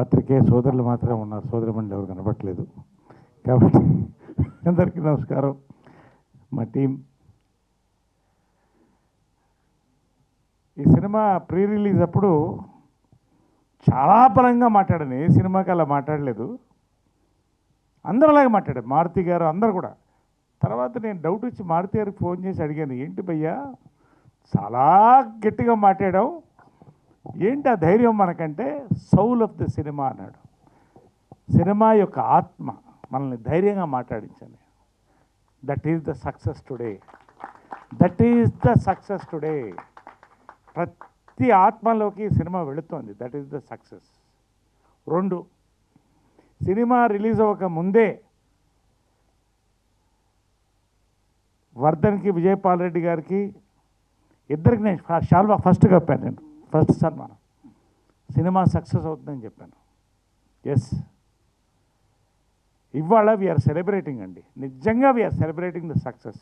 పాత్రికే సోదరులు మాత్రమే ఉన్నారు, సోదరిమణులు ఎవరు కనపట్లేదు. కాబట్టి అందరికీ నమస్కారం. మా టీం ఈ సినిమా ప్రీ రిలీజ్ అప్పుడు చాలా బలంగా మాట్లాడాను. ఏ సినిమాకి అలా మాట్లాడలేదు, అందరూ అలాగే మాట్లాడారు, మారుతి గారు అందరు కూడా. తర్వాత నేను డౌట్ వచ్చి మారుతి గారికి ఫోన్ చేసి అడిగాను, ఏంటి భయ్యా చాలా గట్టిగా మాట్లాడావు, ఏంటి ఆ ధైర్యం మనకంటే? సౌల్ ఆఫ్ ద సినిమా అన్నాడు. సినిమా యొక్క ఆత్మ మనల్ని ధైర్యంగా మాట్లాడించాలి. That is the success today, that is the success today. ప్రతి ఆత్మలోకి సినిమా వెళుతోంది, that is the success. 2, cinema release అవ్వక ముందే వర్ధన్కి, విజయపాల్ రెడ్డి గారికి ఇద్దరికి నేను షాల్వా ఫస్ట్ కప్పాను. నేను ఫస్ట్ సన్మానం. సినిమా సక్సెస్ అవుతుందని చెప్పాను. ఎస్, ఇవాళ వీఆర్ సెలబ్రేటింగ్ అండి, నిజంగా we're celebrating the success.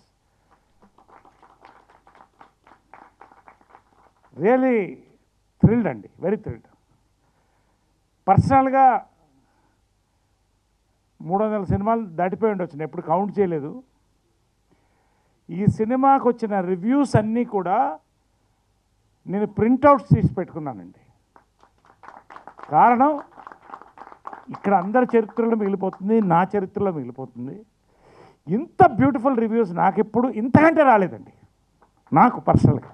Really thrilled అండి, వెరీ థ్రిల్డ్. పర్సనల్గా 300 సినిమాలు దాటిపోయి ఉండొచ్చు, నేను ఎప్పుడు కౌంట్ చేయలేదు. ఈ సినిమాకు వచ్చిన రివ్యూస్ అన్నీ కూడా నేను ప్రింట్అవుట్స్ తీసి పెట్టుకున్నానండి. కారణం, ఇక్కడ అందరి చరిత్రలో మిగిలిపోతుంది, నా చరిత్రలో మిగిలిపోతుంది. ఇంత బ్యూటిఫుల్ రివ్యూస్ నాకెప్పుడు ఇంతకంటే రాలేదండి, నాకు పర్సనల్గా.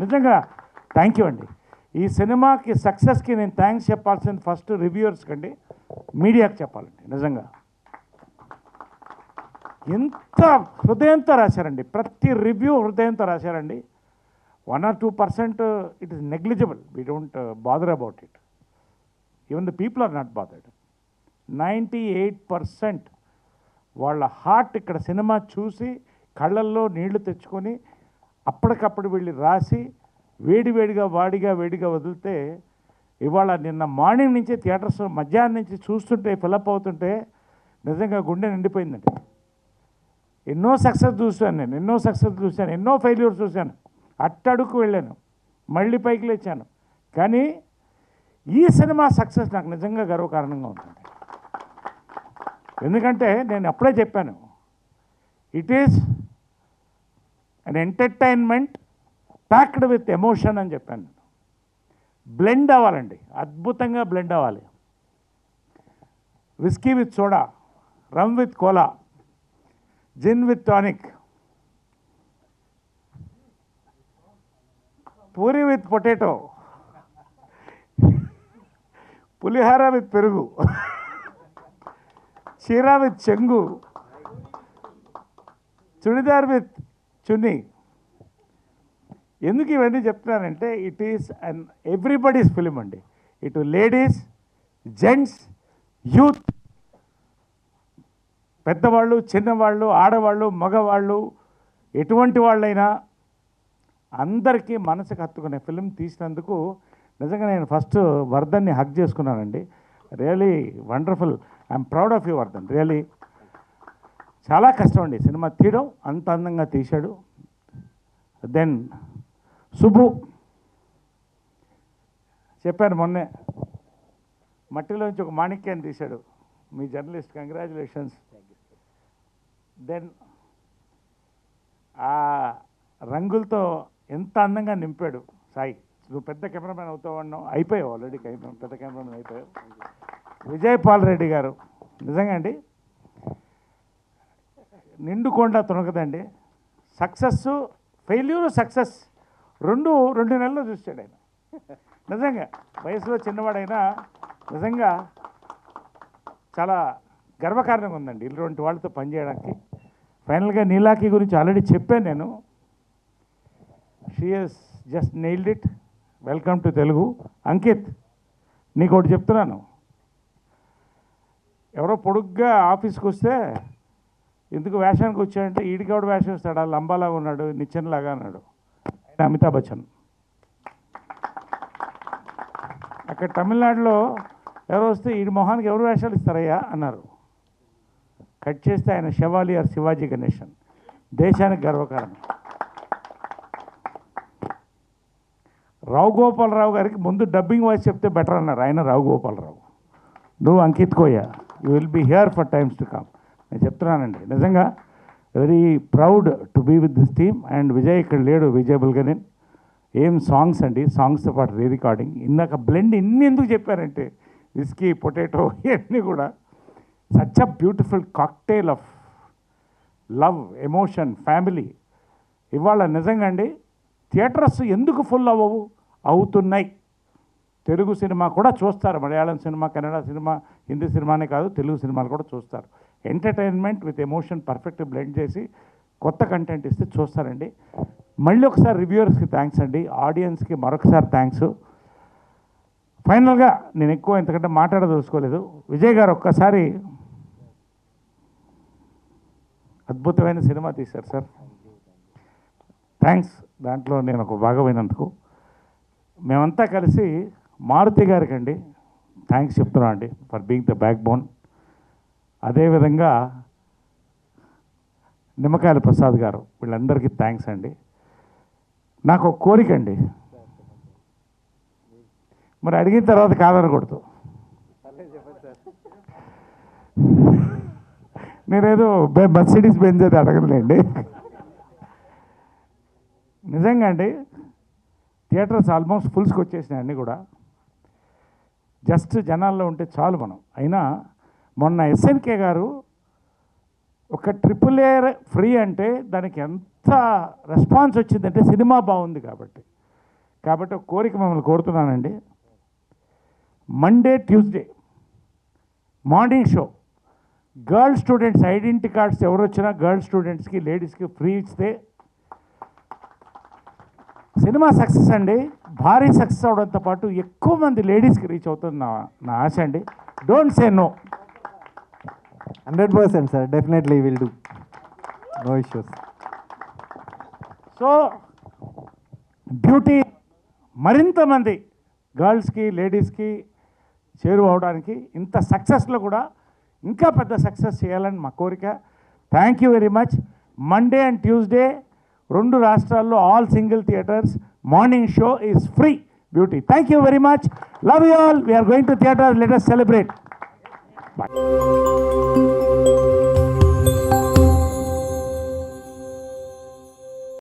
నిజంగా థ్యాంక్ యూ అండి. ఈ సినిమాకి సక్సెస్కి నేను థ్యాంక్స్ చెప్పాల్సింది ఫస్ట్ రివ్యూవర్స్ కండి, మీడియాకి చెప్పాలండి. నిజంగా ఎంత హృదయంతో రాశారండి, ప్రతి రివ్యూ హృదయంతో రాశారండి. 1 or 2% it is negligible, we don't bother about it. Even the people are not bothered. 98% వాళ్ళ హార్ట్ ఇక్కడ సినిమా చూసి కళ్ళల్లో నీళ్లు తెచ్చుకొని అప్పటికప్పుడు వెళ్ళి రాసి వేడివేడిగా వేడిగా వదిలితే, ఇవాళ నిన్న మార్నింగ్ నుంచి థియేటర్స్ మధ్యాహ్నం నుంచి చూస్తుంటే, ఫిలప్ అవుతుంటే నిజంగా గుండె నిండిపోయిందండి. ఎన్నో సక్సెస్ చూశాను నేను, ఎన్నో సక్సెస్ చూశాను, ఎన్నో ఫెయిల్యూర్స్ చూశాను, అట్టడుకు వెళ్ళాను, మళ్ళీ పైకి లేచాను. కానీ ఈ సినిమా సక్సెస్ నాకు నిజంగా గర్వకారణంగా ఉంటుంది. ఎందుకంటే నేను అప్పుడే చెప్పాను, it is an entertainment packed with emotion అని చెప్పాను. బ్లెండ్ అవ్వాలండి, అద్భుతంగా బ్లెండ్ అవ్వాలి. Whisky with soda, rum with cola, gin with tonic, puri with potato, pulihora with పెరుగు, చీరా విత్ చెంగు, చుడిదార్ విత్ చున్నీ. ఎందుకు ఇవన్నీ చెప్తున్నానంటే, it is an everybody's film అండి. ఇటు లేడీస్, జెంట్స్, యూత్, పెద్దవాళ్ళు, చిన్నవాళ్ళు, ఆడవాళ్ళు, మగవాళ్ళు, ఎటువంటి వాళ్ళైనా అందరికీ మనసుకు హత్తుకునే ఫిలిం తీసినందుకు నిజంగా నేను ఫస్ట్ వర్ధన్ని హక్ చేసుకున్నానండి. Really wonderful, I'm proud of you Vardhan. Really చాలా కష్టం అండి సినిమా తీయడం, అంత అందంగా తీశాడు. దెన్ సుబ్బు చెప్పాను మొన్నే, మట్టిలోంచి ఒక మాణిక్యాన్ని తీశాడు మీ జర్నలిస్ట్, కంగ్రాచులేషన్స్. దెన్ ఆ రంగులతో ఎంత అందంగా నింపాడు సాయి. నువ్వు పెద్ద కెమెరామెన్ అవుతావు అన్నావు, అయిపోయావు ఆల్రెడీ, పెద్ద కెమెరామెన్ అయిపోయావు. విజయపాల్ రెడ్డి గారు నిజంగా అండి, నిండుకొండ తునకదండి. సక్సెస్, ఫెయిల్యూర్, సక్సెస్ రెండు నెలల్లో చూశాడు ఆయన. నిజంగా వయసులో చిన్నవాడైనా నిజంగా చాలా గర్వకారణంగా ఉందండి ఇటువంటి వాళ్ళతో పనిచేయడానికి. ఫైనల్గా నీలాకి గురించి ఆల్రెడీ చెప్పాను నేను. She has just nailed it. Welcome to Telugu. Ankit, నీకు ఒకటి చెప్తున్నాను, ఎవరో పొడుగ్గా ఆఫీస్కి వస్తే ఎందుకు వేషానికి వచ్చాడంటే, ఈడికాడు వేషం ఇస్తాడు, లంబాలాగా ఉన్నాడు, నిచ్చెనలాగా అన్నాడు. ఆయన అమితాబ్ బచ్చన్. అక్కడ తమిళనాడులో ఎవరో వస్తే ఈడి మొహానికి ఎవరు వేషాలు ఇస్తారయ్యా అన్నారు. కట్ చేస్తే ఆయన శవాలి ఆర్ శివాజీ గణేశన్. దేశానికి గర్వకారణం. రావు గోపాలరావు గారికి ముందు డబ్బింగ్ వాయిస్ చెప్తే బెటర్ అన్నారు ఆయన, రావు గోపాలరావు. నువ్వు అంకిత్ కోయ you will be here for times to come. నేను చెప్తున్నానండి, నిజంగా very proud to be with this team. And Vijay ఇక్కడ లేడు, విజయ్ బుల్గనిన్. ఏం సాంగ్స్ అండి, సాంగ్స్తో పాటు రీ రికార్డింగ్. ఇందాక బ్లెండ్ ఇన్ని ఎందుకు చెప్పారంటే విస్కీ, పొటాటో ఇవన్నీ కూడా such a beautiful cocktail of love, emotion, family. ఇవాళ నిజంగా అండి థియేటర్స్ ఎందుకు ఫుల్ అవ్వవు? అవుతున్నాయి. తెలుగు సినిమా కూడా చూస్తారు, మలయాళం సినిమా, కన్నడ సినిమా, హిందీ సినిమానే కాదు తెలుగు సినిమాలు కూడా చూస్తారు. Entertainment with emotion perfect blend చేసి కొత్త కంటెంట్ ఇస్తే చూస్తారండి. మళ్ళీ ఒకసారి రివ్యూవర్స్కి థ్యాంక్స్ అండి, ఆడియన్స్కి మరొకసారి థ్యాంక్స్. ఫైనల్గా నేను ఎక్కువ ఇంతకంటే మాట్లాడదలుచుకోలేదు. విజయ్ గారు ఒక్కసారి అద్భుతమైన సినిమా తీశారు సార్, థ్యాంక్స్. దాంట్లో నేను ఒక భాగమైనందుకు మేమంతా కలిసి మారుతి గారికి అండి థ్యాంక్స్ చెప్తున్నాం అండి for being the back bone. అదేవిధంగా నిమ్మకాయల ప్రసాద్ గారు, వీళ్ళందరికీ థ్యాంక్స్ అండి. నాకు ఒక కోరిక అండి, మరి అడిగిన తర్వాత కాదనకూడదు. నేనేదో మర్సిడీస్ బెంజ్ అయితే అడగలేండి. నిజంగా అండి థియేటర్స్ ఆల్మోస్ట్ ఫుల్స్కి వచ్చేసినాయి అన్నీ కూడా. జస్ట్ జనాల్లో ఉంటే చాలు మనం. అయినా మొన్న ఎస్ఎన్కే గారు ఒక AAA ఫ్రీ అంటే దానికి ఎంత రెస్పాన్స్ వచ్చిందంటే సినిమా బాగుంది కాబట్టి. ఒక కోరిక మిమ్మల్ని కోరుతున్నానండి, Monday Tuesday morning show girl students identity cards ఎవరు వచ్చినా గర్ల్ స్టూడెంట్స్కి, లేడీస్కి ఫ్రీ ఇస్తే సినిమా సక్సెస్ అండి. భారీ సక్సెస్ అవడంతో పాటు ఎక్కువ మంది లేడీస్కి రీచ్ అవుతుంది నా ఆశ అండి. Don't say no. 100% sir, definitely will do, no issues. So Beauty మరింత మంది గర్ల్స్కి, లేడీస్కి చేరువవడానికి ఇంత సక్సెస్లో కూడా ఇంకా పెద్ద సక్సెస్ చేయాలని మా కోరిక. Thank you very much. Monday and Tuesday 2 రాష్ట్రాల్లో all single theatres morning show is free. Beauty. Thank you very much. Love you all. We're going to theatre. Let us celebrate. Bye.